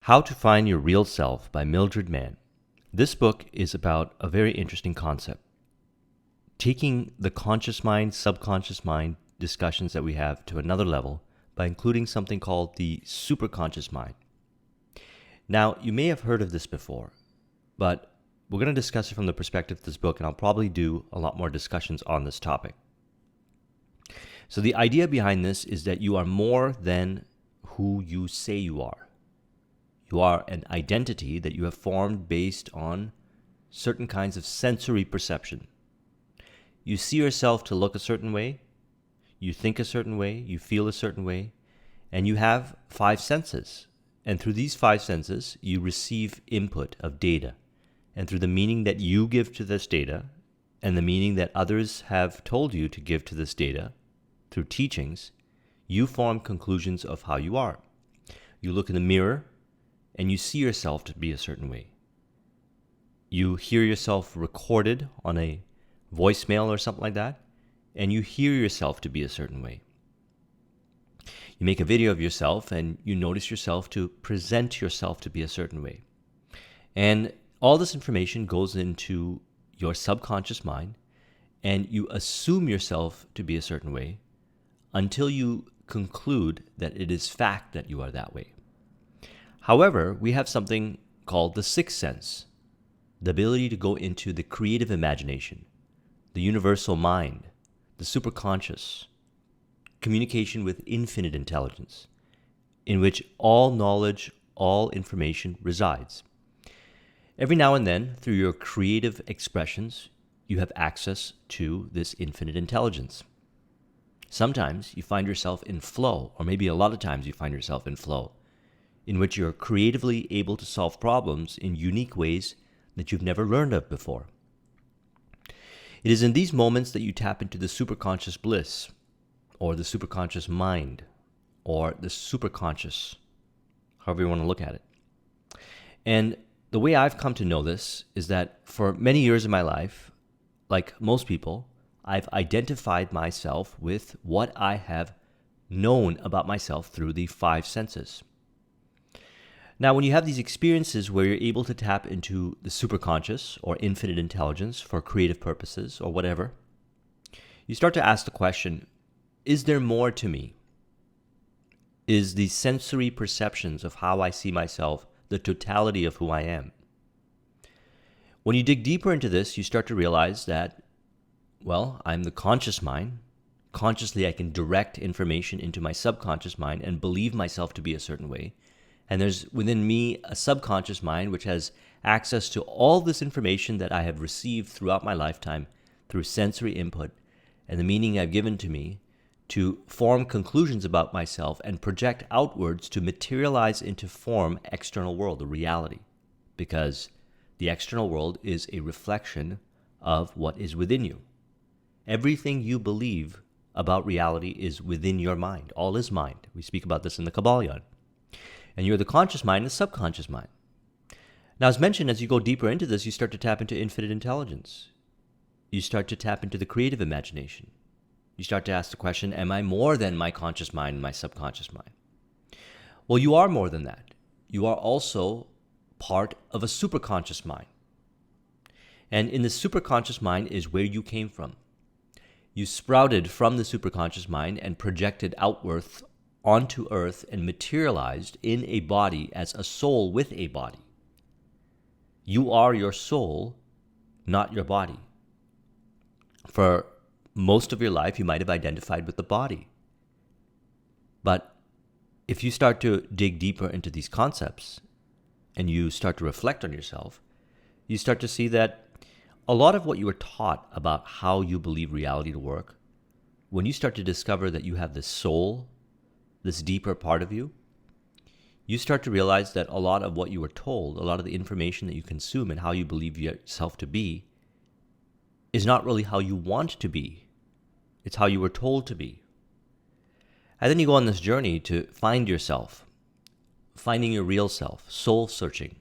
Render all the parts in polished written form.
How to Find Your Real Self by Mildred Mann. This book is about a very interesting concept. Taking the conscious mind, subconscious mind discussions that we have to another level by including something called the superconscious mind. Now, you may have heard of this before, but we're going to discuss it from the perspective of this book, and I'll probably do a lot more discussions on this topic. So the idea behind this is that you are more than who you say you are. You are an identity that you have formed based on certain kinds of sensory perception. You see yourself to look a certain way, you think a certain way, you feel a certain way, and you have 5 senses. And through these 5 senses, you receive input of data. And through the meaning that you give to this data, and the meaning that others have told you to give to this data, through teachings, you form conclusions of how you are. You look in the mirror, and you see yourself to be a certain way. You hear yourself recorded on a voicemail or something like that, and you hear yourself to be a certain way. You make a video of yourself, and you notice yourself to present yourself to be a certain way. And all this information goes into your subconscious mind, and you assume yourself to be a certain way until you conclude that it is fact that you are that way. However, we have something called the sixth sense, the ability to go into the creative imagination, the universal mind, the superconscious, communication with infinite intelligence, in which all knowledge, all information resides. Every now and then, through your creative expressions, you have access to this infinite intelligence. Sometimes you find yourself in flow, or maybe a lot of times you find yourself in flow, in which you're creatively able to solve problems in unique ways that you've never learned of before. It is in these moments that you tap into the superconscious bliss, or the superconscious mind, or the superconscious, however you want to look at it. And the way I've come to know this is that for many years of my life, like most people, I've identified myself with what I have known about myself through the 5 senses. Now, when you have these experiences where you're able to tap into the superconscious or infinite intelligence for creative purposes or whatever, you start to ask the question, is there more to me? Is the sensory perceptions of how I see myself the totality of who I am? When you dig deeper into this, you start to realize that, well, I'm the conscious mind. Consciously, I can direct information into my subconscious mind and believe myself to be a certain way. And there's within me a subconscious mind which has access to all this information that I have received throughout my lifetime through sensory input and the meaning I've given to me to form conclusions about myself and project outwards to materialize into form external world, the reality. Because the external world is a reflection of what is within you. Everything you believe about reality is within your mind. All is mind. We speak about this in the Kabbalion. And you're the conscious mind and the subconscious mind. Now, as mentioned, as you go deeper into this, you start to tap into infinite intelligence. You start to tap into the creative imagination. You start to ask the question, am I more than my conscious mind and my subconscious mind? Well, you are more than that. You are also part of a superconscious mind. And in the superconscious mind is where you came from. You sprouted from the superconscious mind and projected outwards onto earth and materialized in a body as a soul with a body. You are your soul, not your body. For most of your life, you might have identified with the body. But if you start to dig deeper into these concepts and you start to reflect on yourself, you start to see that a lot of what you were taught about how you believe reality to work, when you start to discover that you have this soul, this deeper part of you, you start to realize that a lot of what you were told, a lot of the information that you consume and how you believe yourself to be, is not really how you want to be. It's how you were told to be. And then you go on this journey to find yourself, finding your real self, soul searching.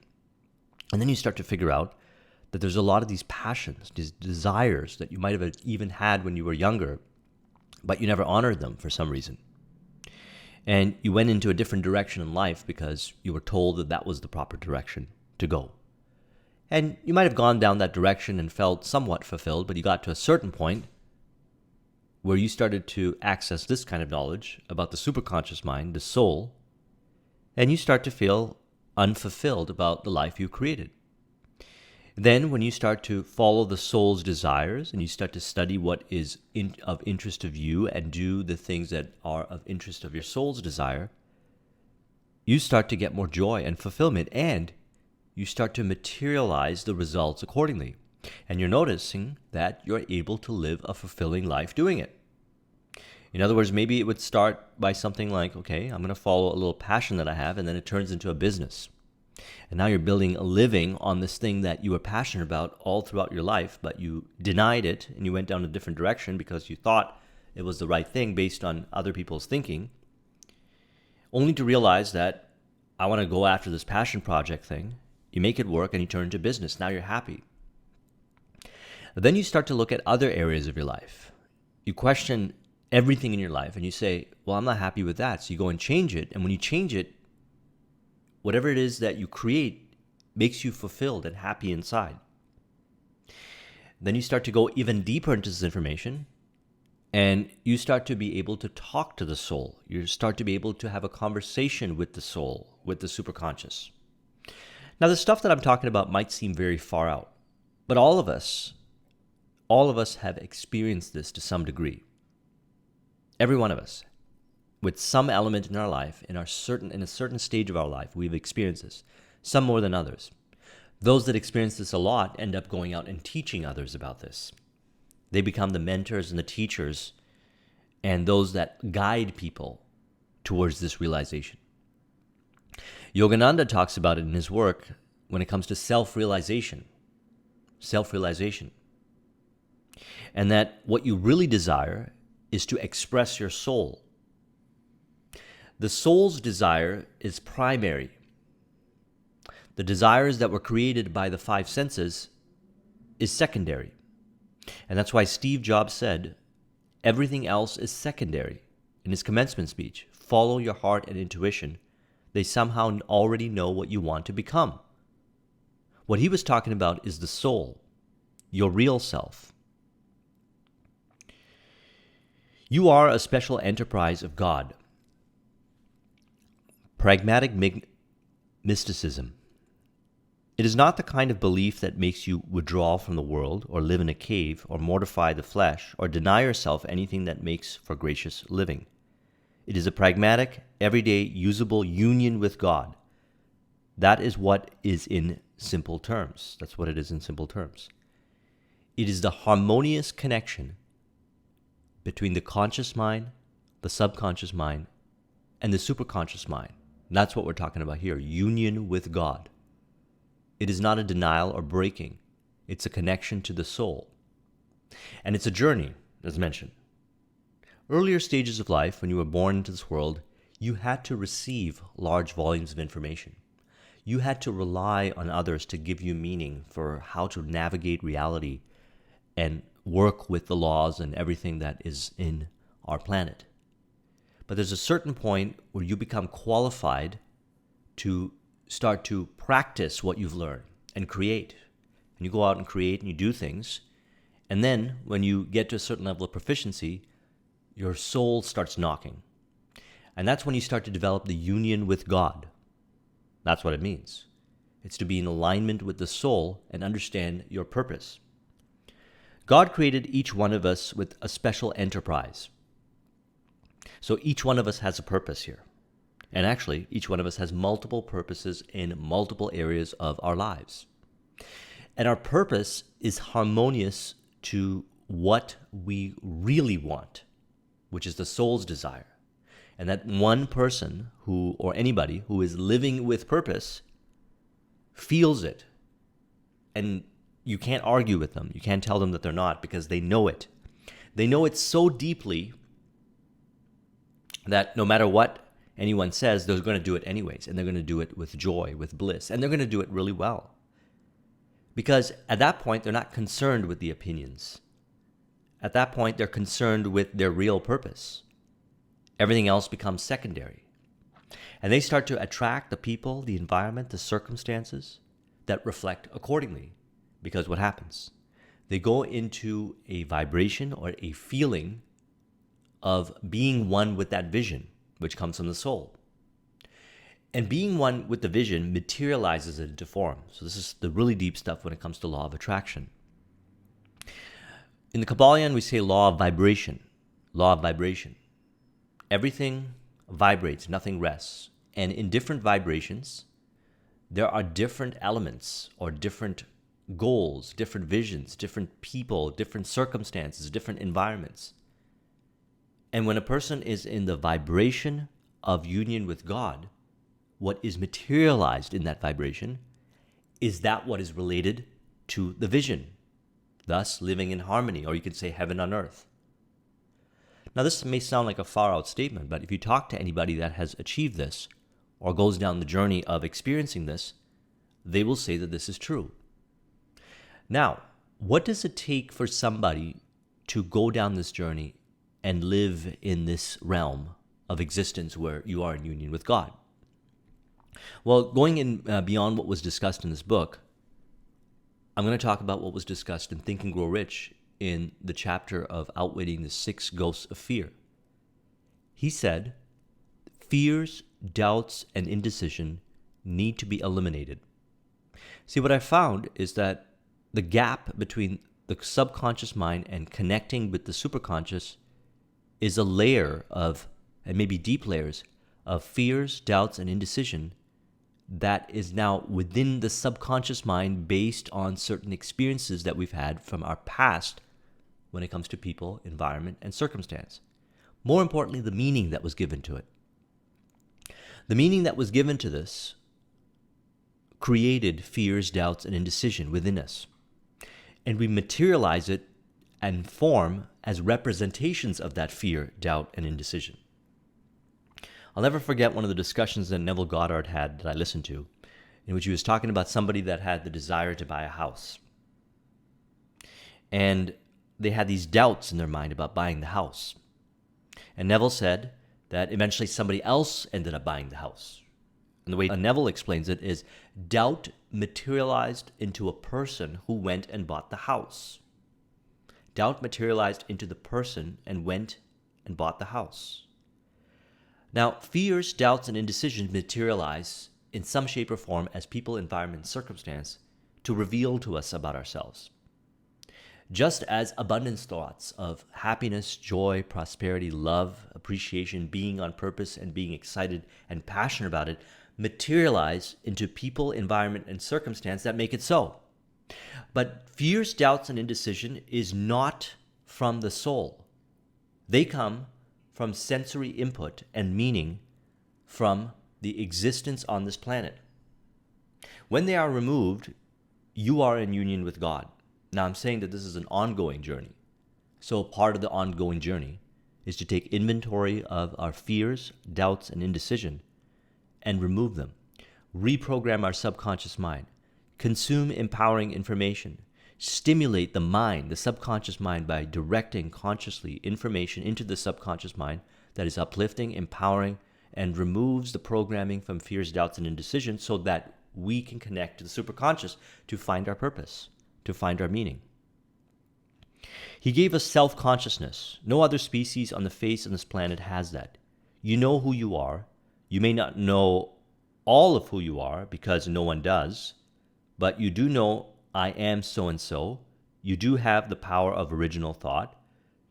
And then you start to figure out that there's a lot of these passions, these desires that you might have even had when you were younger, but you never honored them for some reason. And you went into a different direction in life because you were told that that was the proper direction to go. And you might have gone down that direction and felt somewhat fulfilled, but you got to a certain point where you started to access this kind of knowledge about the superconscious mind, the soul, and you start to feel unfulfilled about the life you created. Then when you start to follow the soul's desires and you start to study what is of interest of you and do the things that are of interest of your soul's desire, you start to get more joy and fulfillment, and you start to materialize the results accordingly. And you're noticing that you're able to live a fulfilling life doing it. In other words, maybe it would start by something like, okay, I'm going to follow a little passion that I have, and then it turns into a business. And now you're building a living on this thing that you were passionate about all throughout your life, but you denied it and you went down a different direction because you thought it was the right thing based on other people's thinking, only to realize that I want to go after this passion project thing. You make it work and you turn into business. Now you're happy. Then you start to look at other areas of your life. You question everything in your life and you say, well, I'm not happy with that. So you go and change it. And when you change it, whatever it is that you create makes you fulfilled and happy inside. Then you start to go even deeper into this information and you start to be able to talk to the soul. You start to be able to have a conversation with the soul, with the superconscious. Now, the stuff that I'm talking about might seem very far out, but all of us have experienced this to some degree. Every one of us, with some element in our life, in a certain stage of our life, we've experienced this, some more than others. Those that experience this a lot end up going out and teaching others about this. They become the mentors and the teachers and those that guide people towards this realization. Yogananda talks about it in his work when it comes to self-realization. And that what you really desire is to express your soul. The soul's desire is primary. The desires that were created by the five senses is secondary. And that's why Steve Jobs said, everything else is secondary. In his commencement speech, follow your heart and intuition. They somehow already know what you want to become. What he was talking about is the soul, your real self. You are a special enterprise of God. Pragmatic mysticism. It is not the kind of belief that makes you withdraw from the world or live in a cave or mortify the flesh or deny yourself anything that makes for gracious living. It is a pragmatic, everyday, usable union with God. That is what is in simple terms. That's what it is in simple terms. It is the harmonious connection between the conscious mind, the subconscious mind, and the superconscious mind. And that's what we're talking about here, union with God. It is not a denial or breaking. It's a connection to the soul. And it's a journey, as mentioned. Earlier stages of life, when you were born into this world, you had to receive large volumes of information. You had to rely on others to give you meaning for how to navigate reality and work with the laws and everything that is in our planet. But there's a certain point where you become qualified to start to practice what you've learned and create. And you go out and create and you do things. And then when you get to a certain level of proficiency, your soul starts knocking. And that's when you start to develop the union with God. That's what it means. It's to be in alignment with the soul and understand your purpose. God created each one of us with a special enterprise. So each one of us has a purpose here. And actually, each one of us has multiple purposes in multiple areas of our lives. And our purpose is harmonious to what we really want, which is the soul's desire. And that one person who, or anybody who is living with purpose, feels it. And you can't argue with them. You can't tell them that they're not, because they know it. They know it so deeply that no matter what anyone says, they're going to do it anyways. And they're going to do it with joy, with bliss. And they're going to do it really well. Because at that point, they're not concerned with the opinions. At that point, they're concerned with their real purpose. Everything else becomes secondary. And they start to attract the people, the environment, the circumstances that reflect accordingly. Because what happens? They go into a vibration or a feeling of being one with that vision, which comes from the soul. And being one with the vision materializes it into form. So this is the really deep stuff when it comes to law of attraction. In the Kabbalion, we say law of vibration. Law of vibration. Everything vibrates, nothing rests. And in different vibrations, there are different elements or different goals, different visions, different people, different circumstances, different environments. And when a person is in the vibration of union with God, what is materialized in that vibration is that what is related to the vision, thus living in harmony, or you could say heaven on earth. Now, this may sound like a far-out statement, but if you talk to anybody that has achieved this or goes down the journey of experiencing this, they will say that this is true. Now, what does it take for somebody to go down this journey and live in this realm of existence where you are in union with God? Well, going in beyond what was discussed in this book, I'm going to talk about what was discussed in Think and Grow Rich in the chapter of Outwitting the 6 Ghosts of Fear. He said, fears, doubts, and indecision need to be eliminated. See, what I found is that the gap between the subconscious mind and connecting with the superconscious is a layer of, and maybe deep layers, of fears, doubts, and indecision that is now within the subconscious mind based on certain experiences that we've had from our past when it comes to people, environment, and circumstance. More importantly, the meaning that was given to it. The meaning that was given to this created fears, doubts, and indecision within us. And we materialize it and form as representations of that fear, doubt, and indecision. I'll never forget one of the discussions that Neville Goddard had that I listened to, in which he was talking about somebody that had the desire to buy a house. And they had these doubts in their mind about buying the house. And Neville said that eventually somebody else ended up buying the house. And the way Neville explains it is doubt materialized into a person who went and bought the house. Doubt materialized into the person and went and bought the house. Now, fears, doubts, and indecision materialize in some shape or form as people, environment, circumstance to reveal to us about ourselves. Just as abundance thoughts of happiness, joy, prosperity, love, appreciation, being on purpose, and being excited and passionate about it materialize into people, environment, and circumstance that make it so. But fears, doubts, and indecision is not from the soul. They come from sensory input and meaning from the existence on this planet. When they are removed, you are in union with God. Now, I'm saying that this is an ongoing journey. So part of the ongoing journey is to take inventory of our fears, doubts, and indecision and remove them. Reprogram our subconscious mind. Consume empowering information. Stimulate the mind, the subconscious mind, by directing consciously information into the subconscious mind that is uplifting, empowering, and removes the programming from fears, doubts, and indecision so that we can connect to the superconscious to find our purpose, to find our meaning. He gave us self-consciousness. No other species on the face of this planet has that. You know who you are. You may not know all of who you are because no one does, but you do know I am so-and-so. You do have the power of original thought.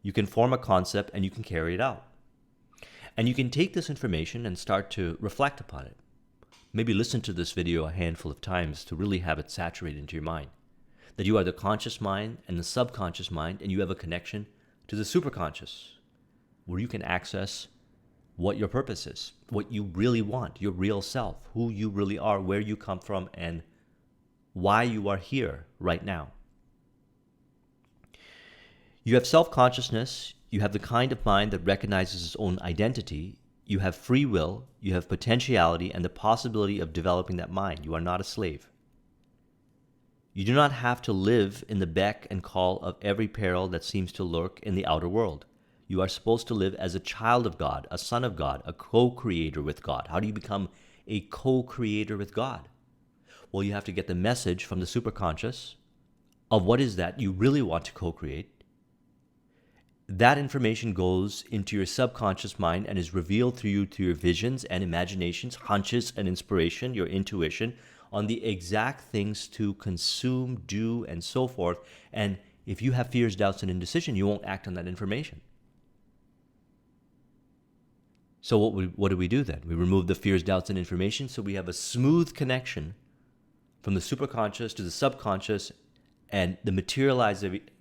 You can form a concept and you can carry it out. And you can take this information and start to reflect upon it. Maybe listen to this video a handful of times to really have it saturate into your mind. That you are the conscious mind and the subconscious mind, and you have a connection to the superconscious, where you can access what your purpose is, what you really want, your real self, who you really are, where you come from, and why you are here right now. You have self-consciousness, you have the kind of mind that recognizes its own identity, you have free will, you have potentiality and the possibility of developing that mind. You are not a slave. You do not have to live in the beck and call of every peril that seems to lurk in the outer world. You are supposed to live as a child of God, a son of God, a co-creator with God. How do you become a co-creator with God? Well, you have to get the message from the superconscious of what is that you really want to co-create. That information goes into your subconscious mind and is revealed through you through your visions and imaginations, hunches and inspiration, your intuition, on the exact things to consume, do, and so forth. And if you have fears, doubts, and indecision, you won't act on that information. So what do we do then? We remove the fears, doubts, and information so we have a smooth connection from the superconscious to the subconscious and the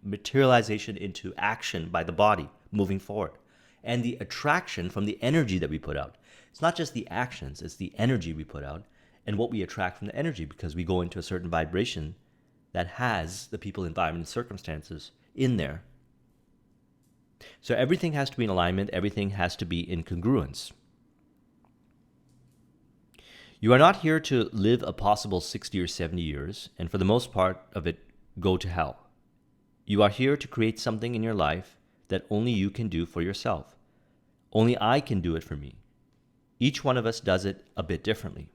materialization into action by the body moving forward. And the attraction from the energy that we put out. It's not just the actions, it's the energy we put out and what we attract from the energy, because we go into a certain vibration that has the people, environment, and circumstances in there. So everything has to be in alignment, everything has to be in congruence. You are not here to live a possible 60 or 70 years, and for the most part of it, go to hell. You are here to create something in your life that only you can do for yourself. Only I can do it for me. Each one of us does it a bit differently.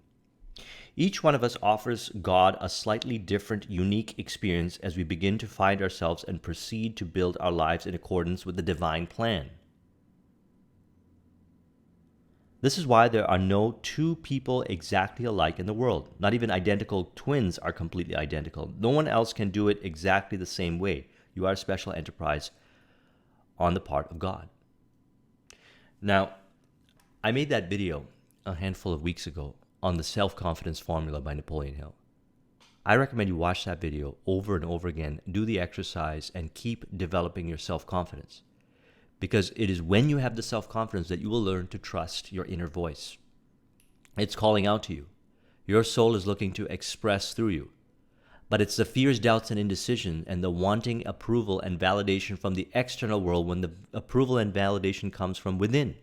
Each one of us offers God a slightly different, unique experience as we begin to find ourselves and proceed to build our lives in accordance with the divine plan. This is why there are no two people exactly alike in the world. Not even identical twins are completely identical. No one else can do it exactly the same way. You are a special enterprise on the part of God. Now, I made that video a handful of weeks ago on the self-confidence formula by Napoleon Hill. I recommend you watch that video over and over again, do the exercise, and keep developing your self-confidence. Because it is when you have the self-confidence that you will learn to trust your inner voice. It's calling out to you. Your soul is looking to express through you. But it's the fears, doubts, and indecision and the wanting approval and validation from the external world when the approval and validation comes from within.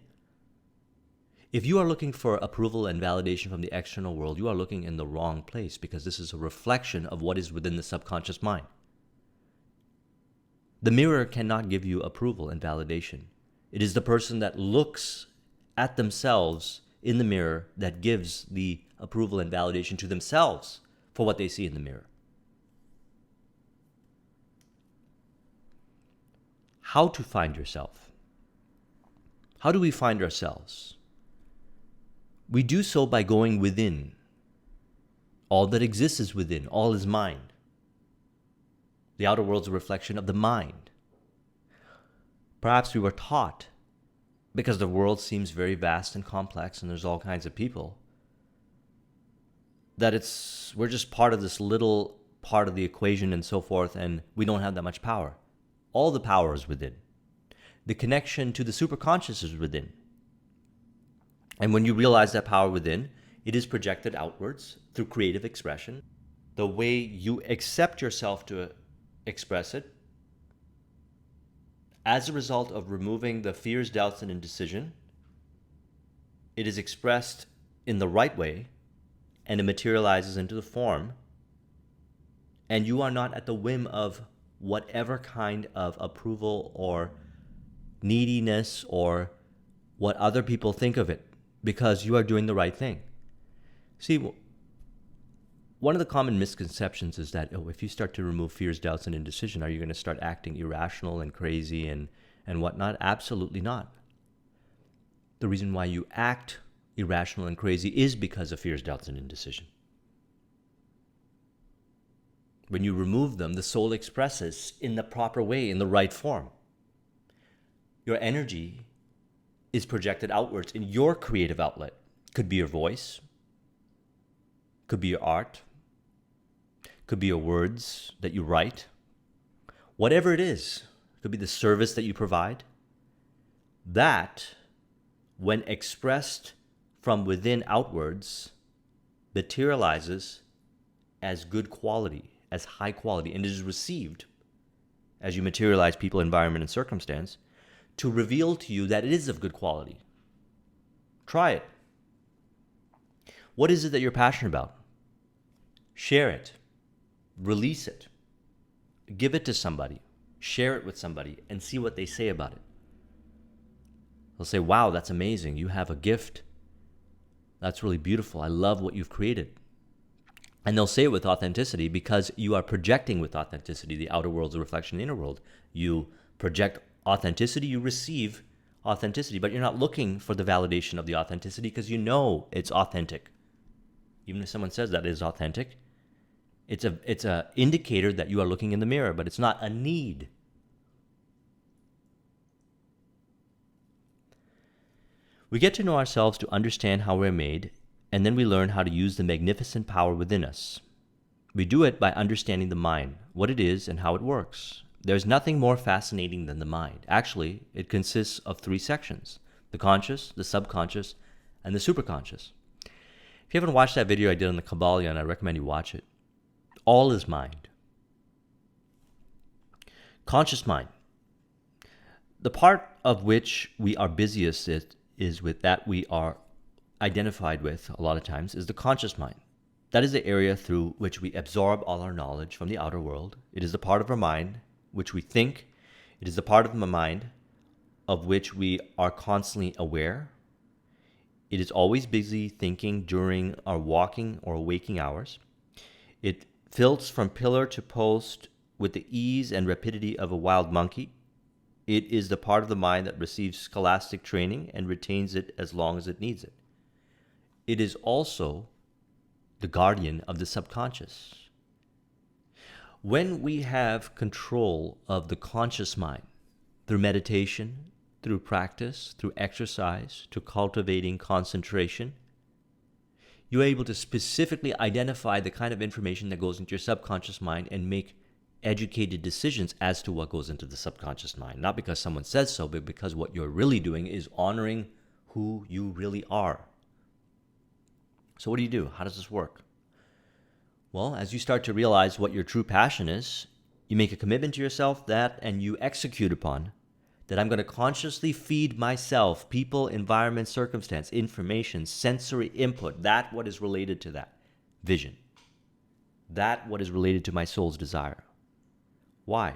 If you are looking for approval and validation from the external world, you are looking in the wrong place, because this is a reflection of what is within the subconscious mind. The mirror cannot give you approval and validation. It is the person that looks at themselves in the mirror that gives the approval and validation to themselves for what they see in the mirror. How to find yourself? How do we find ourselves? We do so by going within. All that exists is within. All is mind. The outer world is a reflection of the mind. Perhaps we were taught, because the world seems very vast and complex and there's all kinds of people, that we're just part of this little part of the equation and so forth, and we don't have that much power. All the power is within. The connection to the superconscious is within. And when you realize that power within, it is projected outwards through creative expression. The way you accept yourself to express it, as a result of removing the fears, doubts, and indecision, it is expressed in the right way, and it materializes into the form, and you are not at the whim of whatever kind of approval or neediness or what other people think of it, because you are doing the right thing. See, one of the common misconceptions is that, if you start to remove fears, doubts, and indecision, are you going to start acting irrational and crazy and whatnot? Absolutely not. The reason why you act irrational and crazy is because of fears, doubts, and indecision. When you remove them, the soul expresses in the proper way, in the right form. Your energy is projected outwards in your creative outlet. Could be your voice, could be your art, could be your words that you write. Whatever it is, could be the service that you provide. That, when expressed from within outwards, materializes as good quality, as high quality, and it is received, as you materialize people, environment, and circumstance, to reveal to you that it is of good quality. Try it. What is it that you're passionate about? Share it. Release it. Give it to somebody. Share it with somebody and see what they say about it. They'll say, wow, that's amazing. You have a gift. That's really beautiful. I love what you've created. And they'll say it with authenticity because you are projecting with authenticity. The outer world's a reflection of the inner world. You project authenticity, you receive authenticity, but you're not looking for the validation of the authenticity because you know it's authentic. Even if someone says that it is authentic, it's a indicator that you are looking in the mirror, but it's not a need. We get to know ourselves to understand how we're made, and then we learn how to use the magnificent power within us. We do it by understanding the mind, what it is and how it works. There's nothing more fascinating than the mind. Actually, it consists of 3 sections: the conscious, the subconscious, and the superconscious. If you haven't watched that video I did on the Kabbalion, I recommend you watch it. All is mind. Conscious mind. The part of which we are busiest is with that we are identified with a lot of times is the conscious mind. That is the area through which we absorb all our knowledge from the outer world. It is the part of our mind which we think. It is the part of the mind of which we are constantly aware. It is always busy thinking during our walking or waking hours. It filts from pillar to post with the ease and rapidity of a wild monkey. It is the part of the mind that receives scholastic training and retains it as long as it needs it. It is also the guardian of the subconscious. When we have control of the conscious mind through meditation, through practice, through exercise, to cultivating concentration, you're able to specifically identify the kind of information that goes into your subconscious mind and make educated decisions as to what goes into the subconscious mind. Not because someone says so, but because what you're really doing is honoring who you really are. So what do? How does this work? Well, as you start to realize what your true passion is, you make a commitment to yourself that, and you execute upon, that I'm going to consciously feed myself people, environment, circumstance, information, sensory input, that what is related to that vision, that what is related to my soul's desire. Why?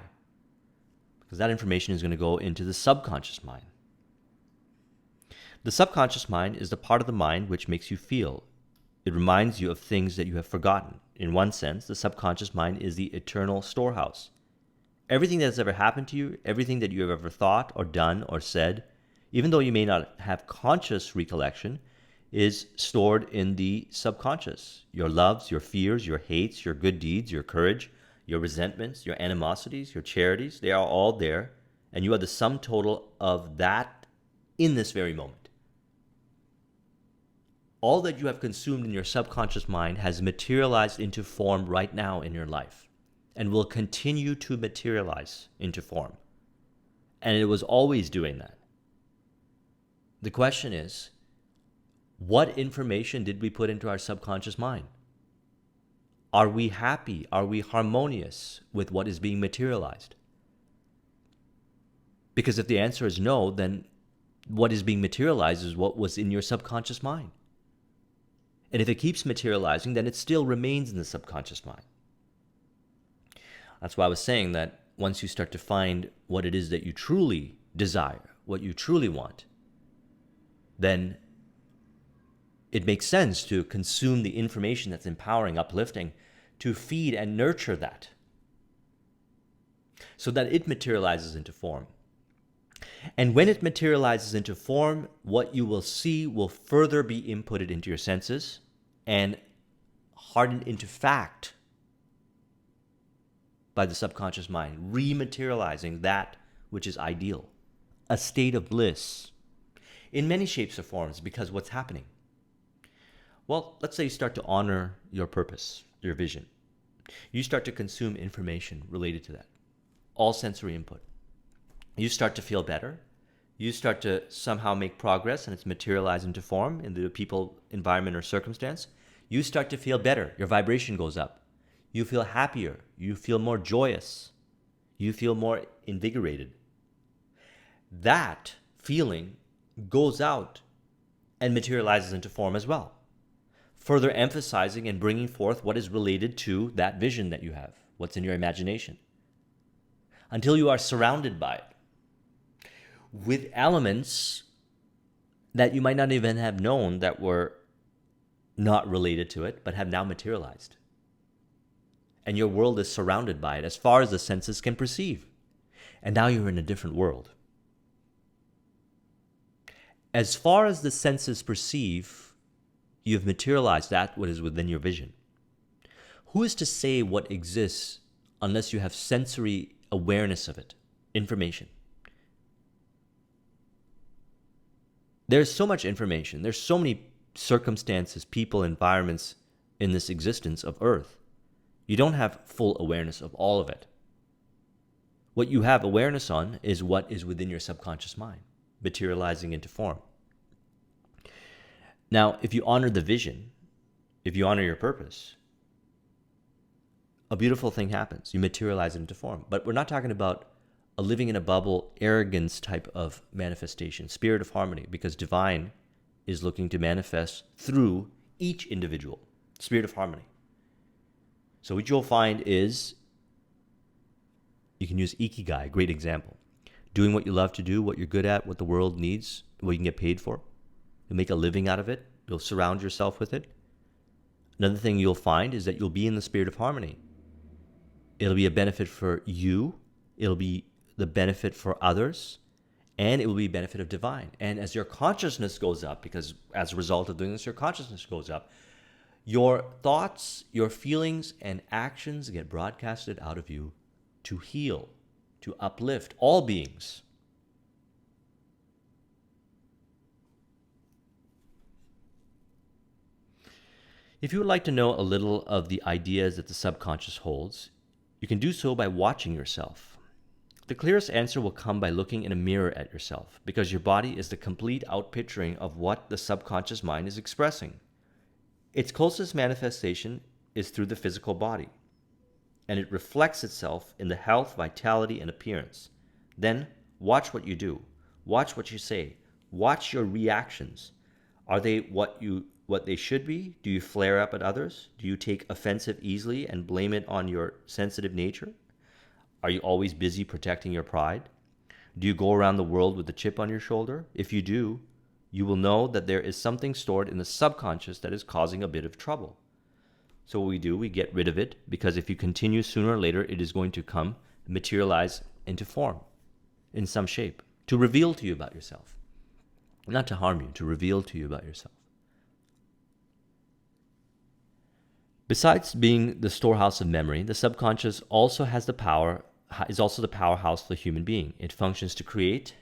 Because that information is going to go into the subconscious mind. The subconscious mind is the part of the mind which makes you feel. It reminds you of things that you have forgotten. In one sense, the subconscious mind is the eternal storehouse. Everything that has ever happened to you, everything that you have ever thought or done or said, even though you may not have conscious recollection, is stored in the subconscious. Your loves, your fears, your hates, your good deeds, your courage, your resentments, your animosities, your charities, they are all there, and you are the sum total of that in this very moment. All that you have consumed in your subconscious mind has materialized into form right now in your life and will continue to materialize into form. And it was always doing that. The question is, what information did we put into our subconscious mind? Are we happy? Are we harmonious with what is being materialized? Because if the answer is no, then what is being materialized is what was in your subconscious mind. And if it keeps materializing, then it still remains in the subconscious mind. That's why I was saying that once you start to find what it is that you truly desire, what you truly want, then it makes sense to consume the information that's empowering, uplifting, to feed and nurture that so that it materializes into form. And when it materializes into form, what you will see will further be inputted into your senses and hardened into fact by the subconscious mind, rematerializing that which is ideal, a state of bliss in many shapes or forms. Because what's happening? Well, let's say you start to honor your purpose, your vision. You start to consume information related to that, all sensory input. You start to feel better. You start to somehow make progress, and it's materialized into form in the people, environment, or circumstance. You start to feel better. Your vibration goes up. You feel happier. You feel more joyous. You feel more invigorated. That feeling goes out and materializes into form as well, further emphasizing and bringing forth what is related to that vision that you have, what's in your imagination, until you are surrounded by it with elements that you might not even have known that were not related to it, but have now materialized. And your world is surrounded by it as far as the senses can perceive. And now you're in a different world. As far as the senses perceive, you've materialized that what is within your vision. Who is to say what exists unless you have sensory awareness of it, information? There's so much information. There's so many circumstances, people, environments in this existence of Earth. You don't have full awareness of all of it. What you have awareness on is what is within your subconscious mind, materializing into form. Now, if you honor the vision, if you honor your purpose, a beautiful thing happens. You materialize it into form. But we're not talking about a living in a bubble, arrogance type of manifestation, spirit of harmony, because divine is looking to manifest through each individual, spirit of harmony. So what you'll find is, you can use Ikigai, a great example. Doing what you love to do, what you're good at, what the world needs, what you can get paid for. You'll make a living out of it. You'll surround yourself with it. Another thing you'll find is that you'll be in the spirit of harmony. It'll be a benefit for you. It'll be the benefit for others. And it will be a benefit of divine. And as your consciousness goes up, because as a result of doing this, your consciousness goes up, your thoughts, your feelings, and actions get broadcasted out of you to heal, to uplift all beings. If you would like to know a little of the ideas that the subconscious holds, you can do so by watching yourself. The clearest answer will come by looking in a mirror at yourself, because your body is the complete outpicturing of what the subconscious mind is expressing. Its closest manifestation is through the physical body, and it reflects itself in the health, vitality, and appearance. Then watch what you do. Watch what you say. Watch your reactions. Are they what they should be? Do you flare up at others? Do you take offensive easily and blame it on your sensitive nature? Are you always busy protecting your pride? Do you go around the world with a chip on your shoulder? If you do, you will know that there is something stored in the subconscious that is causing a bit of trouble. So what we do, we get rid of it, because if you continue, sooner or later, it is going to come, materialize into form in some shape, to reveal to you about yourself. Not to harm you, to reveal to you about yourself. Besides being the storehouse of memory, the subconscious also has the power, is also the powerhouse of the human being. It functions to create,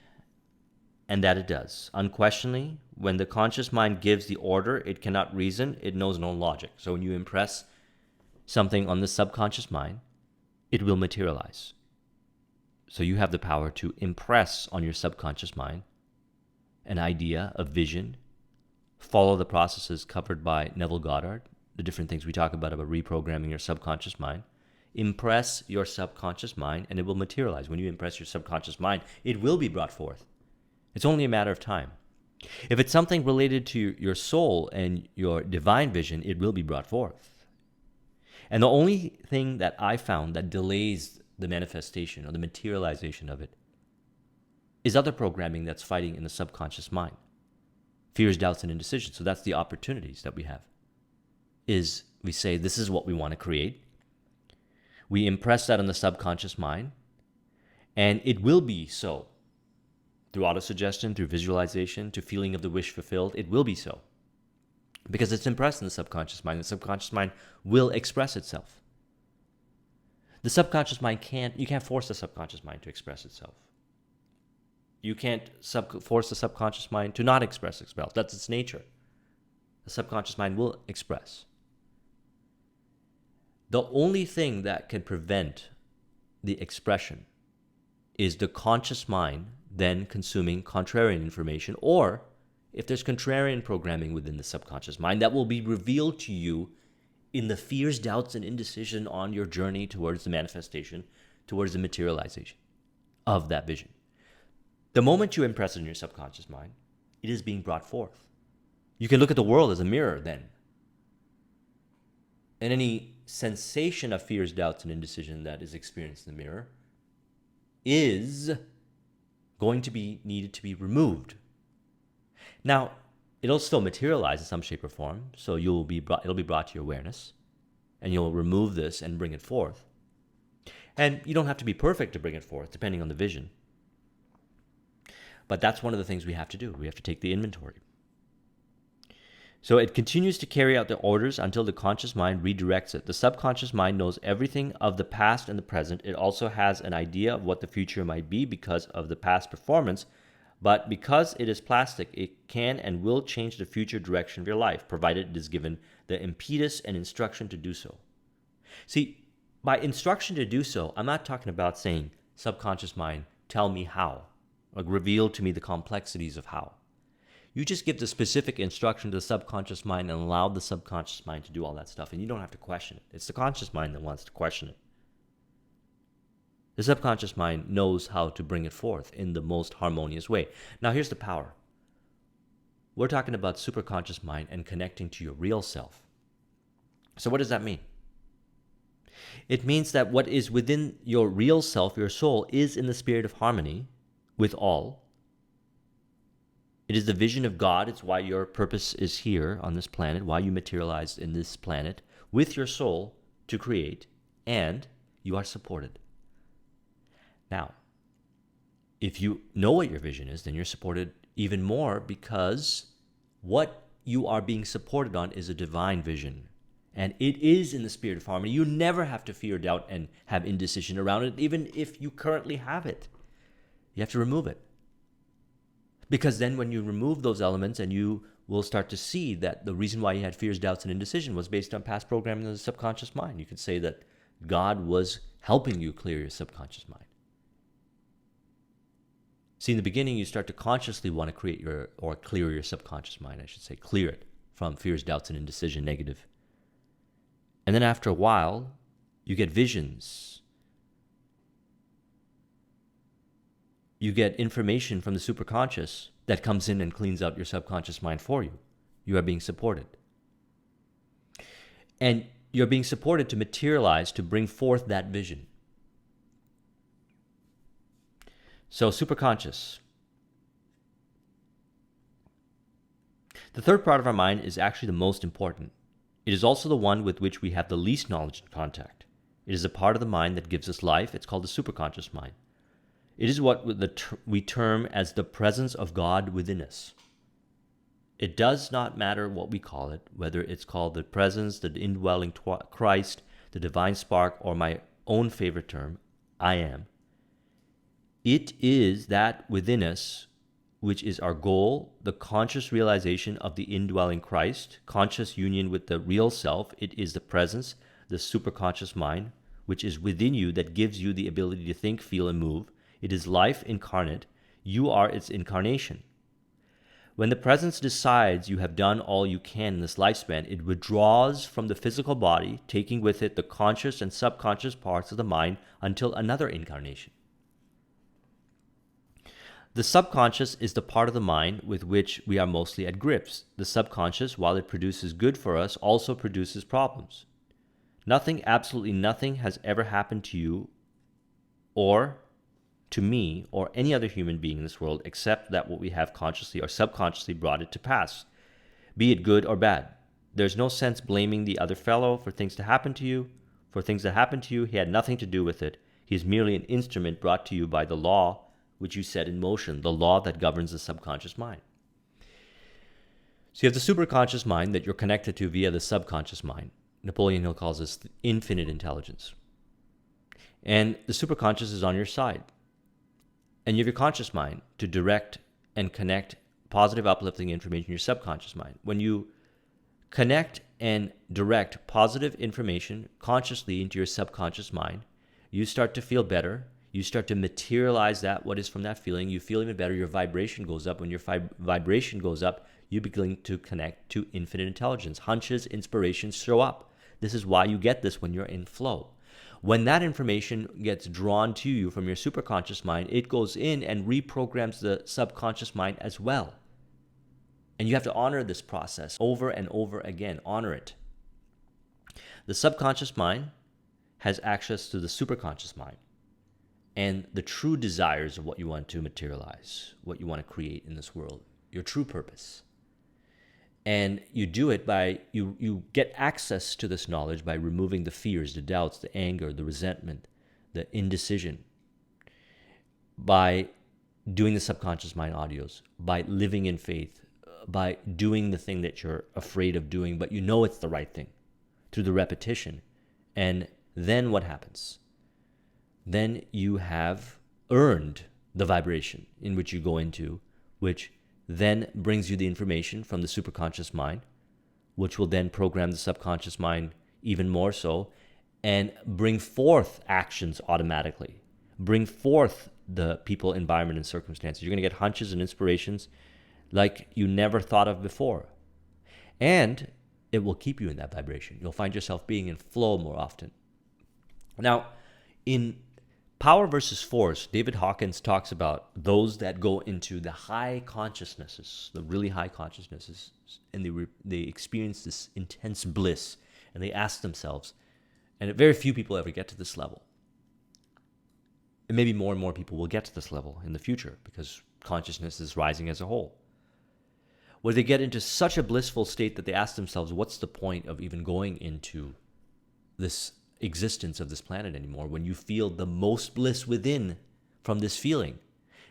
and that it does. Unquestionably, when the conscious mind gives the order, it cannot reason, it knows no logic. So when you impress something on the subconscious mind, it will materialize. So you have the power to impress on your subconscious mind an idea, a vision, follow the processes covered by Neville Goddard, the different things we talk about reprogramming your subconscious mind. Impress your subconscious mind and it will materialize. When you impress your subconscious mind, it will be brought forth. It's only a matter of time. If it's something related to your soul and your divine vision, it will be brought forth. And the only thing that I found that delays the manifestation or the materialization of it is other programming that's fighting in the subconscious mind. Fears, doubts, and indecision. So that's the opportunities that we have. Is we say, this is what we want to create. We impress that on the subconscious mind, and it will be so. Through autosuggestion, through visualization, to feeling of the wish fulfilled, it will be so. Because it's impressed in the subconscious mind. The subconscious mind will express itself. The subconscious mind you can't force the subconscious mind to express itself. You can't force the subconscious mind to not express itself. That's its nature. The subconscious mind will express. The only thing that can prevent the expression is the conscious mind then consuming contrarian information, or if there's contrarian programming within the subconscious mind, that will be revealed to you in the fears, doubts, and indecision on your journey towards the manifestation, towards the materialization of that vision. The moment you impress it in your subconscious mind, it is being brought forth. You can look at the world as a mirror then. And any sensation of fears, doubts, and indecision that is experienced in the mirror is going to be needed to be removed. Now, it'll still materialize in some shape or form, so it'll be brought to your awareness, and you'll remove this and bring it forth. And you don't have to be perfect to bring it forth, depending on the vision. But that's one of the things we have to do. We have to take the inventory. So it continues to carry out the orders until the conscious mind redirects it. The subconscious mind knows everything of the past and the present. It also has an idea of what the future might be because of the past performance. But because it is plastic, it can and will change the future direction of your life, provided it is given the impetus and instruction to do so. See, by instruction to do so, I'm not talking about saying, subconscious mind, tell me how, or reveal to me the complexities of how. You just give the specific instruction to the subconscious mind and allow the subconscious mind to do all that stuff, and you don't have to question it. It's the conscious mind that wants to question it. The subconscious mind knows how to bring it forth in the most harmonious way. Now, here's the power. We're talking about superconscious mind and connecting to your real self. So what does that mean? It means that what is within your real self, your soul, is in the spirit of harmony with all. It is the vision of God. It's why your purpose is here on this planet, why you materialized in this planet with your soul to create, and you are supported. Now, if you know what your vision is, then you're supported even more, because what you are being supported on is a divine vision. And it is in the spirit of harmony. You never have to fear, doubt, and have indecision around it, even if you currently have it. You have to remove it. Because then when you remove those elements, and you will start to see that the reason why you had fears, doubts, and indecision was based on past programming of the subconscious mind. You could say that God was helping you clear your subconscious mind. See, in the beginning, you start to consciously want to clear your subconscious mind, I should say, clear it from fears, doubts, and indecision, negative. And then after a while, you get visions. You get information from the superconscious that comes in and cleans out your subconscious mind for you. You are being supported. And you're being supported to materialize, to bring forth that vision. So, superconscious. The third part of our mind is actually the most important. It is also the one with which we have the least knowledge and contact. It is a part of the mind that gives us life. It's called the superconscious mind. It is what we term as the presence of God within us. It does not matter what we call it, whether it's called the presence, the indwelling Christ, the divine spark, or my own favorite term, I am. It is that within us which is our goal, the conscious realization of the indwelling Christ, conscious union with the real self. It is the presence, the superconscious mind, which is within you, that gives you the ability to think, feel, and move. It is life incarnate. You are its incarnation. When the presence decides you have done all you can in this lifespan, it withdraws from the physical body, taking with it the conscious and subconscious parts of the mind until another incarnation. The subconscious is the part of the mind with which we are mostly at grips. The subconscious, while it produces good for us, also produces problems. Nothing, absolutely nothing, has ever happened to you or to me or any other human being in this world except that what we have consciously or subconsciously brought it to pass, be it good or bad. There's no sense blaming the other fellow for things to happen to you. For things that happened to you, he had nothing to do with it. He is merely an instrument brought to you by the law which you set in motion, the law that governs the subconscious mind. So you have the superconscious mind that you're connected to via the subconscious mind. Napoleon Hill calls this infinite intelligence. And the superconscious is on your side. And you have your conscious mind to direct and connect positive, uplifting information in your subconscious mind. When you connect and direct positive information consciously into your subconscious mind, you start to feel better. You start to materialize that, what is from that feeling. You feel even better. Your vibration goes up. When your vibration goes up, you begin to connect to infinite intelligence. Hunches, inspirations show up. This is why you get this when you're in flow. When that information gets drawn to you from your superconscious mind, it goes in and reprograms the subconscious mind as well. And you have to honor this process over and over again. Honor it. The subconscious mind has access to the superconscious mind and the true desires of what you want to materialize, what you want to create in this world, your true purpose. And you do it by, you get access to this knowledge by removing the fears, the doubts, the anger, the resentment, the indecision, by doing the subconscious mind audios, by living in faith, by doing the thing that you're afraid of doing, but you know it's the right thing, through the repetition. And then what happens? Then you have earned the vibration in which you go into, which then brings you the information from the superconscious mind, which will then program the subconscious mind even more so, and bring forth actions automatically. Bring forth the people, environment, and circumstances. You're going to get hunches and inspirations like you never thought of before. And it will keep you in that vibration. You'll find yourself being in flow more often. Now, in Power versus Force, David Hawkins talks about those that go into the high consciousnesses, the really high consciousnesses, and they experience this intense bliss, and they ask themselves, and very few people ever get to this level. And maybe more and more people will get to this level in the future because consciousness is rising as a whole. Where they get into such a blissful state that they ask themselves, what's the point of even going into this existence of this planet anymore when you feel the most bliss within from this feeling?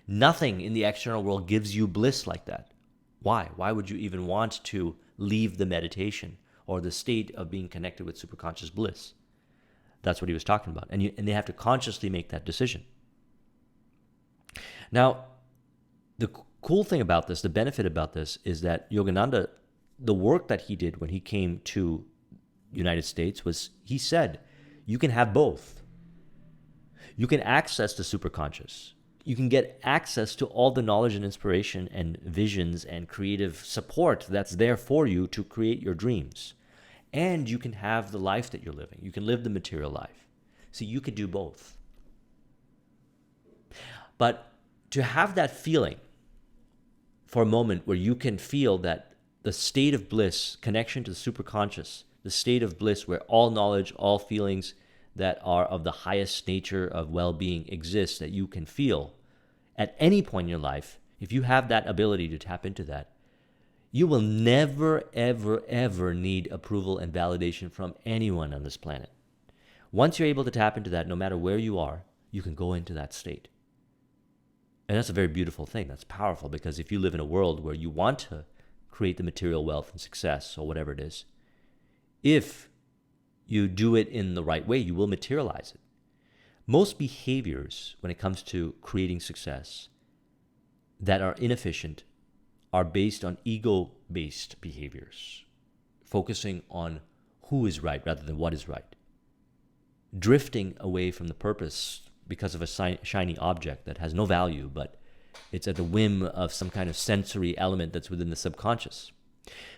Nothing in the external world gives you bliss like that. Why? Why would you even want to leave the meditation or the state of being connected with superconscious bliss? That's what he was talking about. And they have to consciously make that decision. Now, the cool thing about this, the benefit about this, is that Yogananda, the work that he did when he came to United States was, he said, you can have both. You can access the superconscious. You can get access to all the knowledge and inspiration and visions and creative support that's there for you to create your dreams. And you can have the life that you're living. You can live the material life. So you could do both. But to have that feeling for a moment where you can feel that the state of bliss, connection to the superconscious, the state of bliss where all knowledge, all feelings that are of the highest nature of well-being exist, that you can feel at any point in your life, if you have that ability to tap into that, you will never, ever, ever need approval and validation from anyone on this planet. Once you're able to tap into that, no matter where you are, you can go into that state. And that's a very beautiful thing. That's powerful, because if you live in a world where you want to create the material wealth and success or whatever it is, if you do it in the right way, you will materialize it. Most behaviors, when it comes to creating success, that are inefficient are based on ego-based behaviors, focusing on who is right rather than what is right, drifting away from the purpose because of a shiny object that has no value, but it's at the whim of some kind of sensory element that's within the subconscious.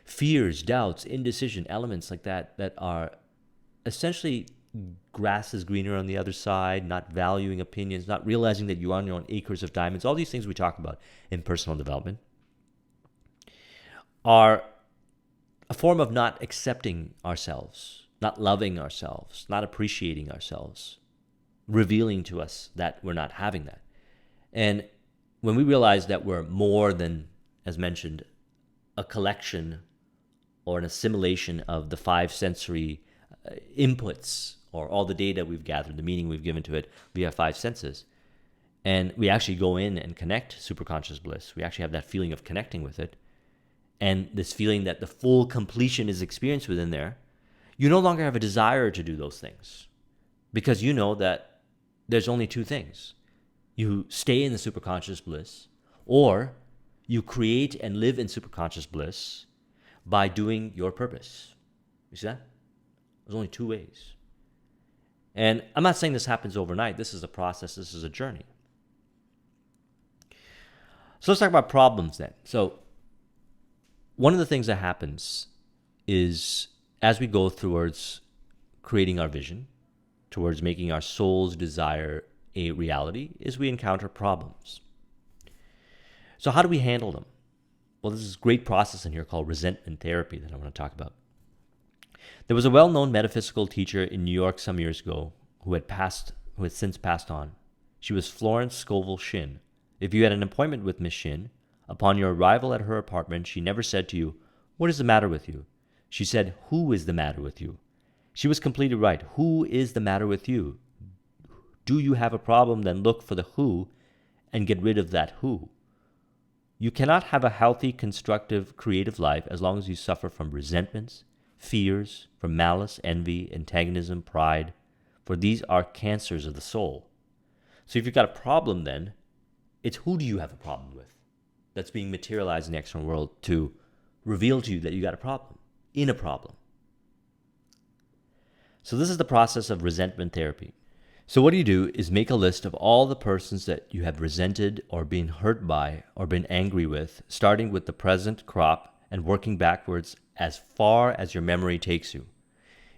Fears, doubts, indecision, elements like that are essentially grass is greener on the other side, not valuing opinions, not realizing that you are on your own acres of diamonds, all these things we talk about in personal development, are a form of not accepting ourselves, not loving ourselves, not appreciating ourselves, revealing to us that we're not having that. And when we realize that we're more than, as mentioned, a collection or an assimilation of the five sensory inputs, or all the data we've gathered, the meaning we've given to it via five senses, and we actually go in and connect superconscious bliss, we actually have that feeling of connecting with it, and this feeling that the full completion is experienced within there, you no longer have a desire to do those things, because you know that there's only two things. You stay in the superconscious bliss, or you create and live in superconscious bliss by doing your purpose. You see that? There's only two ways. And I'm not saying this happens overnight. This is a process. This is a journey. So let's talk about problems then. So one of the things that happens is as we go towards creating our vision, towards making our soul's desire a reality, is we encounter problems. So how do we handle them? Well, there's this great process in here called resentment therapy that I want to talk about. There was a well-known metaphysical teacher in New York some years ago who had since passed on. She was Florence Scovel Shinn. If you had an appointment with Miss Shinn, Upon your arrival at her apartment, she never said to you, "What is the matter with you?" She said, "Who is the matter with you?" She was completely right. Who is the matter with you? Do you have a problem? Then look for the who and get rid of that who. You cannot have a healthy, constructive, creative life as long as you suffer from resentments, fears, from malice, envy, antagonism, pride, for these are cancers of the soul. So if you've got a problem, then it's who do you have a problem with that's being materialized in the external world to reveal to you that you got a problem, in a problem. So this is the process of resentment therapy. So what you do is make a list of all the persons that you have resented or been hurt by or been angry with, starting with the present crop and working backwards as far as your memory takes you.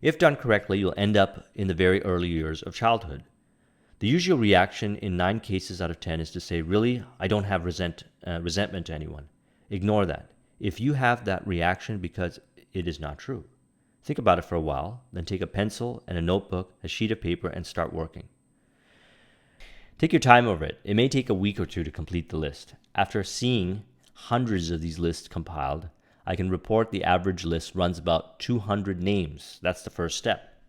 If done correctly, you'll end up in the very early years of childhood. The usual reaction in 9 cases out of 10 is to say, really, I don't have resentment to anyone. Ignore that. If you have that reaction because it is not true. Think about it for a while, then take a pencil and a notebook, a sheet of paper, and start working. Take your time over it. It may take a week or two to complete the list. After seeing hundreds of these lists compiled, I can report the average list runs about 200 names. That's the first step.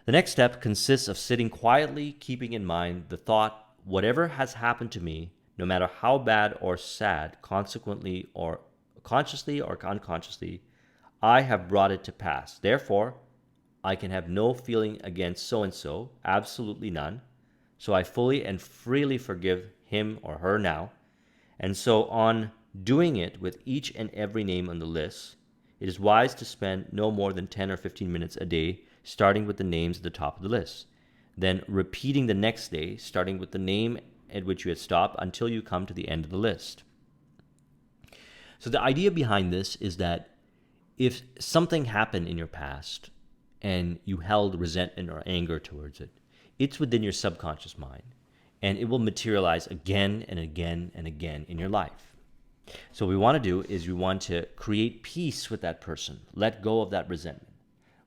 The next step consists of sitting quietly, keeping in mind the thought, whatever has happened to me, no matter how bad or sad, consequently or consciously or unconsciously, I have brought it to pass. Therefore, I can have no feeling against so-and-so, absolutely none. So I fully and freely forgive him or her now. And so on doing it with each and every name on the list, it is wise to spend no more than 10 or 15 minutes a day, starting with the names at the top of the list. Then repeating the next day, starting with the name at which you had stopped until you come to the end of the list. So the idea behind this is that if something happened in your past and you held resentment or anger towards it, it's within your subconscious mind, and it will materialize again and again and again in your life. So what we want to do is we want to create peace with that person, let go of that resentment,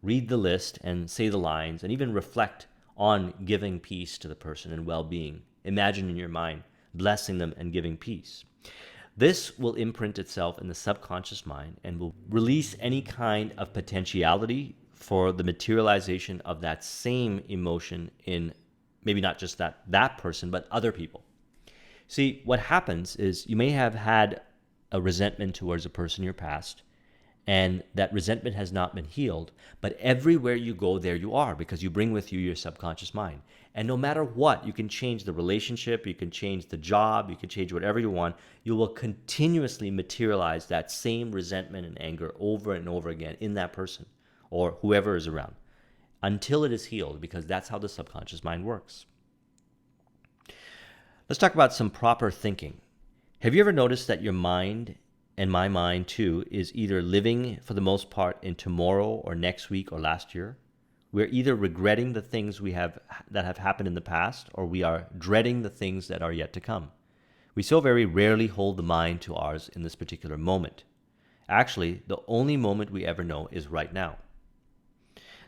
read the list and say the lines, and even reflect on giving peace to the person and well-being. Imagine in your mind blessing them and giving peace. This will imprint itself in the subconscious mind and will release any kind of potentiality for the materialization of that same emotion in maybe not just that person, but other people. See, what happens is you may have had a resentment towards a person in your past, and that resentment has not been healed, but everywhere you go, there you are, because you bring with you your subconscious mind. And no matter what, you can change the relationship, you can change the job, you can change whatever you want, you will continuously materialize that same resentment and anger over and over again in that person or whoever is around until it is healed, because that's how the subconscious mind works. Let's talk about some proper thinking. Have you ever noticed that your mind, and my mind too, is either living for the most part in tomorrow or next week or last year? We're either regretting the things that have happened in the past, or we are dreading the things that are yet to come. We so very rarely hold the mind to ours in this particular moment. Actually, the only moment we ever know is right now.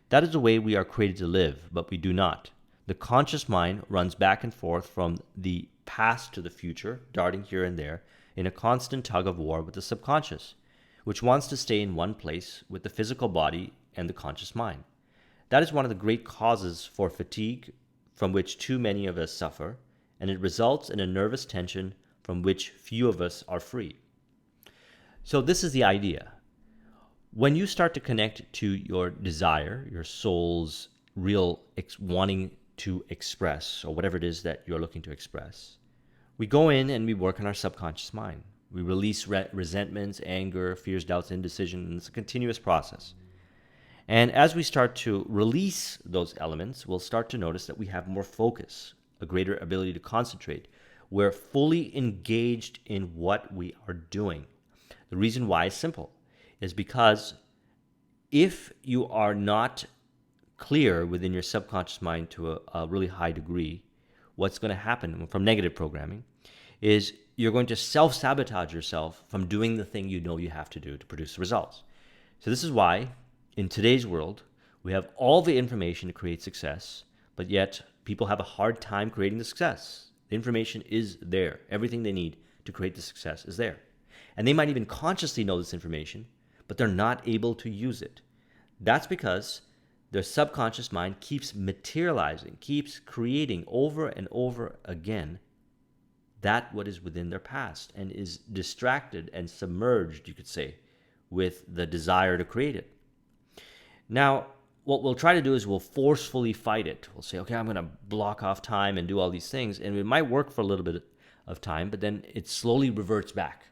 That is the way we are created to live, but we do not. The conscious mind runs back and forth from the past to the future, darting here and there, in a constant tug of war with the subconscious, which wants to stay in one place with the physical body and the conscious mind. That is one of the great causes for fatigue, from which too many of us suffer, and it results in a nervous tension from which few of us are free. So this is the idea. When you start to connect to your desire, your soul's real wanting to express, or whatever it is that you're looking to express, we go in and we work on our subconscious mind. We release resentments, anger, fears, doubts, indecision, and it's a continuous process. And as we start to release those elements, we'll start to notice that we have more focus, a greater ability to concentrate. We're fully engaged in what we are doing. The reason why is simple, is because if you are not clear within your subconscious mind to a really high degree, what's going to happen from negative programming is you're going to self-sabotage yourself from doing the thing you know you have to do to produce the results. So this is why in today's world, we have all the information to create success, but yet people have a hard time creating the success. The information is there. Everything they need to create the success is there. And they might even consciously know this information, but they're not able to use it. That's because their subconscious mind keeps materializing, keeps creating over and over again that what is within their past, and is distracted and submerged, you could say, with the desire to create it. Now, what we'll try to do is we'll forcefully fight it. We'll say, okay, I'm going to block off time and do all these things, and it might work for a little bit of time, but then it slowly reverts back.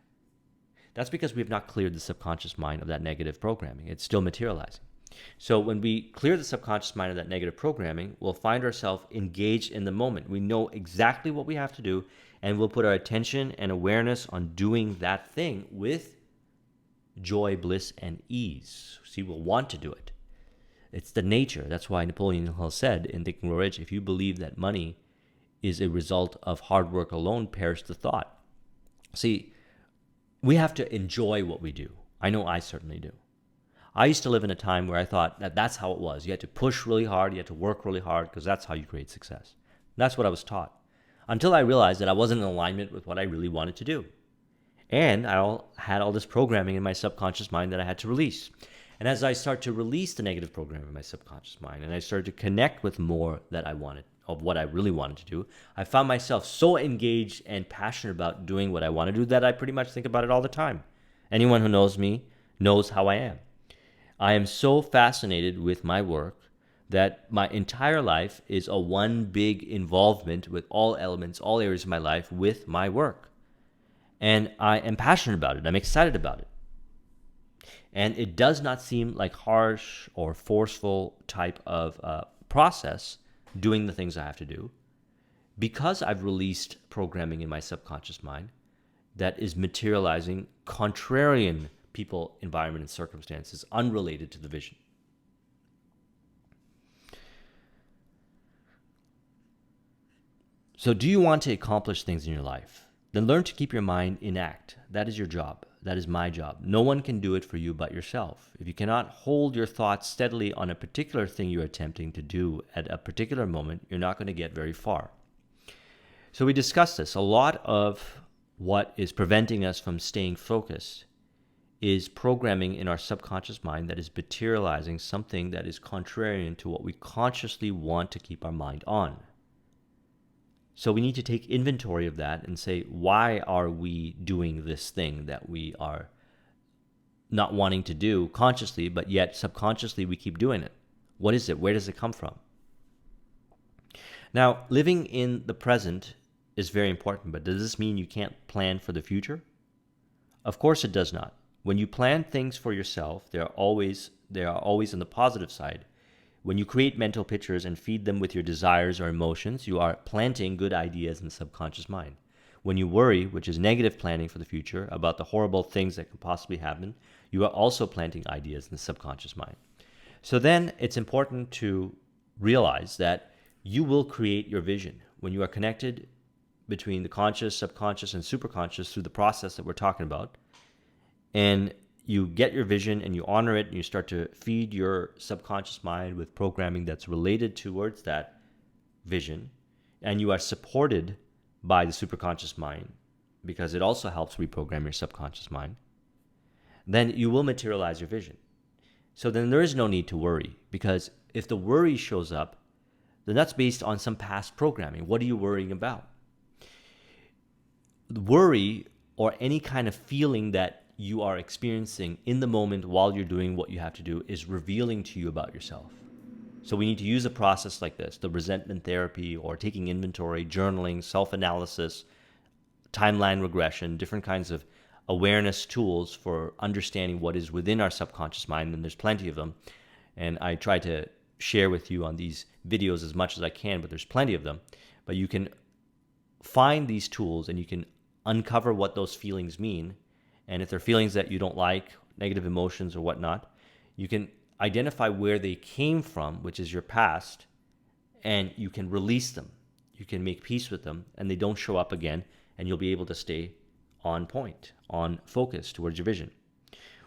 That's because we have not cleared the subconscious mind of that negative programming. It's still materializing. So when we clear the subconscious mind of that negative programming, we'll find ourselves engaged in the moment. We know exactly what we have to do, and we'll put our attention and awareness on doing that thing with joy, bliss, and ease. See, we'll want to do it. It's the nature. That's why Napoleon Hill said in Think and Grow Rich, if you believe that money is a result of hard work alone, perish the thought. See, we have to enjoy what we do. I know I certainly do. I used to live in a time where I thought that that's how it was. You had to push really hard, you had to work really hard, because that's how you create success. That's what I was taught. Until I realized that I wasn't in alignment with what I really wanted to do. And I had all this programming in my subconscious mind that I had to release. And as I start to release the negative programming in my subconscious mind, and I started to connect with more that I wanted, of what I really wanted to do, I found myself so engaged and passionate about doing what I want to do that I pretty much think about it all the time. Anyone who knows me knows how I am. I am so fascinated with my work that my entire life is a one big involvement with all elements, all areas of my life with my work. And I am passionate about it. I'm excited about it. And it does not seem like harsh or forceful type of process doing the things I have to do, because I've released programming in my subconscious mind that is materializing contrarian people, environment, and circumstances unrelated to the vision. So do you want to accomplish things in your life? Then learn to keep your mind in act. That is your job. That is my job. No one can do it for you but yourself. If you cannot hold your thoughts steadily on a particular thing you're attempting to do at a particular moment, you're not going to get very far. So we discussed this. A lot of what is preventing us from staying focused is programming in our subconscious mind that is materializing something that is contrarian to what we consciously want to keep our mind on. So we need to take inventory of that and say, why are we doing this thing that we are not wanting to do consciously, but yet subconsciously we keep doing it? What is it? Where does it come from? Now, living in the present is very important, but does this mean you can't plan for the future? Of course it does not. When you plan things for yourself, they are always on the positive side. When you create mental pictures and feed them with your desires or emotions, you are planting good ideas in the subconscious mind. When you worry, which is negative planning for the future, about the horrible things that could possibly happen, you are also planting ideas in the subconscious mind. So then it's important to realize that you will create your vision. When you are connected between the conscious, subconscious, and superconscious through the process that we're talking about, and you get your vision and you honor it, and you start to feed your subconscious mind with programming that's related towards that vision, and you are supported by the superconscious mind because it also helps reprogram your subconscious mind, then you will materialize your vision. So then there is no need to worry, because if the worry shows up, then that's based on some past programming. What are you worrying about? The worry, or any kind of feeling that you are experiencing in the moment while you're doing what you have to do, is revealing to you about yourself. So we need to use a process like this, the resentment therapy, or taking inventory, journaling, self-analysis, timeline regression, different kinds of awareness tools for understanding what is within our subconscious mind, and there's plenty of them. And I try to share with you on these videos as much as I can, but there's plenty of them. But you can find these tools and you can uncover what those feelings mean. And if they're feelings that you don't like, negative emotions or whatnot, you can identify where they came from, which is your past, and you can release them. You can make peace with them, and they don't show up again, and you'll be able to stay on point, on focus towards your vision.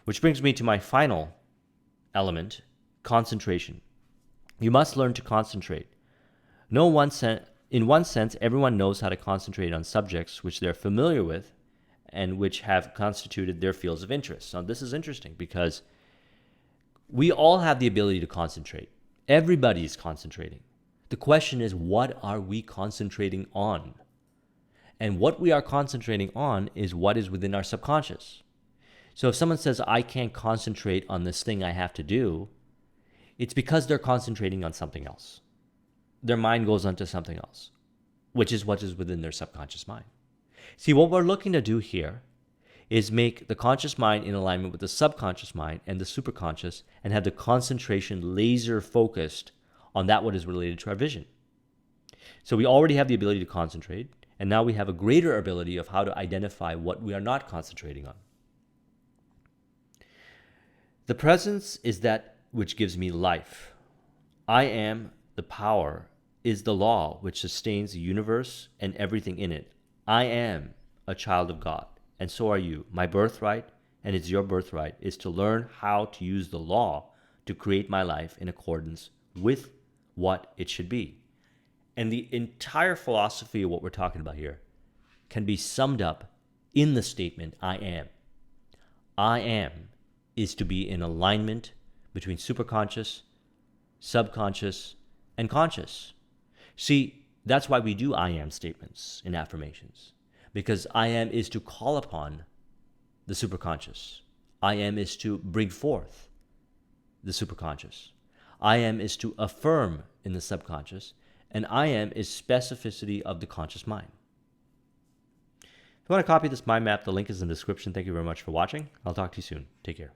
Which brings me to my final element, concentration. You must learn to concentrate. In one sense, everyone knows how to concentrate on subjects which they're familiar with, and which have constituted their fields of interest. Now, this is interesting because we all have the ability to concentrate. Everybody is concentrating. The question is, what are we concentrating on? And what we are concentrating on is what is within our subconscious. So if someone says, I can't concentrate on this thing I have to do, it's because they're concentrating on something else. Their mind goes on to something else, which is what is within their subconscious mind. See, what we're looking to do here is make the conscious mind in alignment with the subconscious mind and the superconscious, and have the concentration laser focused on that what is related to our vision. So we already have the ability to concentrate, and now we have a greater ability of how to identify what we are not concentrating on. The presence is that which gives me life. I am the power, is the law which sustains the universe and everything in it. I am a child of God, and so are you. My birthright, and it's your birthright, is to learn how to use the law to create my life in accordance with what it should be. And the entire philosophy of what we're talking about here can be summed up in the statement, I am. I am is to be in alignment between superconscious, subconscious, and conscious. See, that's why we do I am statements in affirmations, because I am is to call upon the superconscious. I am is to bring forth the superconscious. I am is to affirm in the subconscious, and I am is specificity of the conscious mind. If you want to copy this mind map, the link is in the description. Thank you very much for watching. I'll talk to you soon. Take care.